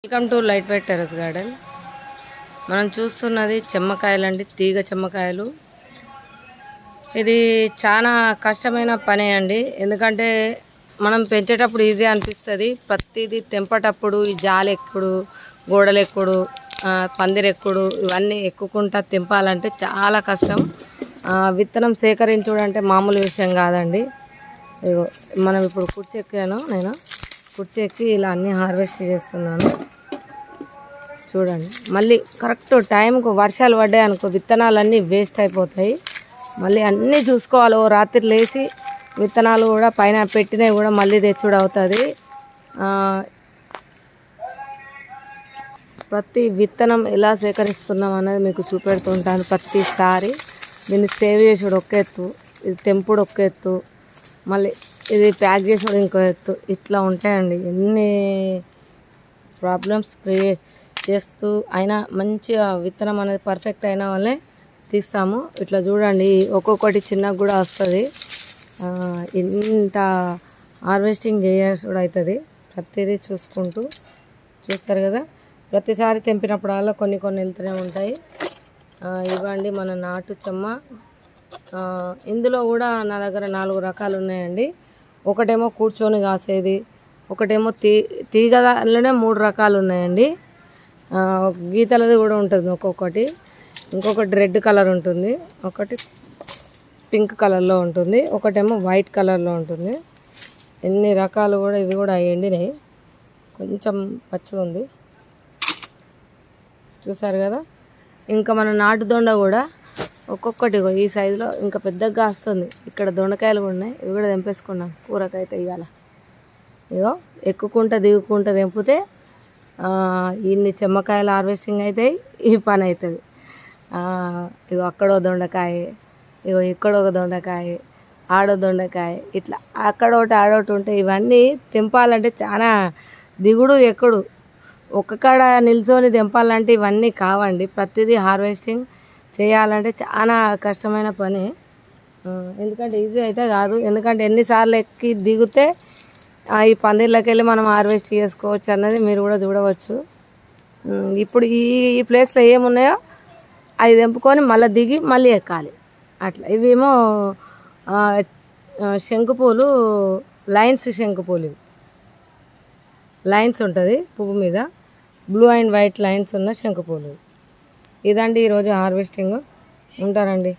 Welcome to light weight terrace garden. మనం చూస్తున్నది చెమ్మకాయలు అండి, తీగ చెమ్మకాయలు. ఇది చాలా కష్టమైన పనే అండి, ఎందుకంటే మనం పెంచేటప్పుడు ఈజీ అనిపిస్తుంది. ప్రతిదీ తెంపేటప్పుడు ఈ జాలి ఎక్కుడు, గోడలు ఎక్కుడు, పందిరి ఎక్కుడు, ఇవన్నీ ఎక్కుకుంటా తెంపాలంటే చాలా కష్టం. విత్తనం సేకరించడం అంటే మామూలు విషయం కాదండి. మనం ఇప్పుడు కుర్చీ ఎక్కాను, నేను కుర్చీ ఎక్కి ఇలా అన్నీ హార్వెస్ట్ చేస్తున్నాను. చూడండి, మళ్ళీ కరెక్ట్ టైంకు వర్షాలు పడ్డాయి అనుకో విత్తనాలన్నీ వేస్ట్ అయిపోతాయి. మళ్ళీ అన్నీ చూసుకోవాలి. ఓ రాత్రి లేచి విత్తనాలు కూడా పైన పెట్టినవి కూడా మళ్ళీ తెచ్చుడు అవుతుంది. ప్రతి విత్తనం ఎలా సేకరిస్తున్నాం అనేది మీకు చూపెడుతుంటాను ప్రతిసారి. దీన్ని సేవ్ చేసుడు ఒక్క ఎత్తు, ఇది తెంపుడు ఒక్క ఎత్తు, మళ్ళీ ఇది ప్యాక్ చేసుడు ఇంకో ఎత్తు. ఇట్లా ఉంటాయండి ఎన్ని ప్రాబ్లమ్స్ క్రియేట్ చేస్తూ అయినా మంచిగా విత్తనం అనేది పర్ఫెక్ట్ అయిన వాళ్ళే తీస్తాము. ఇట్లా చూడండి, ఒక్కొక్కటి చిన్నగా కూడా వస్తుంది. ఇంత హార్వెస్టింగ్ చేయాల్సి కూడా అవుతుంది. ప్రతిదీ చూసుకుంటూ చూస్తారు కదా, ప్రతిసారి తెంపినప్పుడల్లా కొన్ని వెళ్తూనే ఉంటాయి. ఇవ్వండి మన నాటు చెమ్మ. ఇందులో కూడా నా దగ్గర 4 రకాలు ఉన్నాయండి. ఒకటేమో కూర్చొని కాసేది, ఒకటేమో తీగలోనే 3 రకాలు ఉన్నాయండి. గీతలది కూడా ఉంటుంది ఒక్కొక్కటి. ఇంకొకటి రెడ్ కలర్ ఉంటుంది, ఒకటి పింక్ కలర్లో ఉంటుంది, ఒకటేమో వైట్ కలర్లో ఉంటుంది. ఎన్ని రకాలు కూడా. ఇవి కూడా ఎండినాయి, కొంచెం పచ్చిగా ఉంది, చూసారు కదా. ఇంకా మన నాటు దొండ కూడా ఒక్కొక్కటి ఈ సైజులో ఇంకా పెద్దగా వస్తుంది. ఇక్కడ దొండకాయలు కూడా ఉన్నాయి, ఇవి కూడా తెంపేసుకున్నాం కూరకైతే. ఇవాళ ఇగో ఎక్కుకుంటా దిగుకుంటా తెంపితే ఇన్ని చెమ్మకాయలు హార్వెస్టింగ్ అవుతాయి, ఈ పని అవుతుంది. ఇగో అక్కడో దొండకాయ, ఇగో ఇక్కడో ఒక దొండకాయ, ఆడో దొండకాయ, ఇట్లా అక్కడోటి ఆడోటి ఉంటాయి. ఇవన్నీ తెంపాలంటే చాలా దిగుడు ఎక్కుడు. ఒక్కకాడ నిల్చొని తెంపాలంటే ఇవన్నీ కావండి. ప్రతిదీ హార్వెస్టింగ్ చేయాలంటే చాలా కష్టమైన పని. ఎందుకంటే ఈజీ అయితే కాదు. ఎందుకంటే ఎన్నిసార్లు ఎక్కి దిగితే ఈ పందిర్లోకి వెళ్ళి మనం హార్వెస్ట్ చేసుకోవచ్చు అన్నది మీరు కూడా చూడవచ్చు. ఇప్పుడు ఈ ప్లేస్లో ఏమున్నాయో అవి తెంపుకొని మళ్ళీ దిగి మళ్ళీ ఎక్కాలి అట్లా. ఇవేమో శంకుపూలు, లైన్స్ శంకుపూలు. ఇవి లైన్స్ ఉంటుంది పువ్వు మీద, బ్లూ అండ్ వైట్ లైన్స్ ఉన్న శంకుపూలు. ఇదండి ఈరోజు హార్వెస్టింగ్. ఉంటారండి.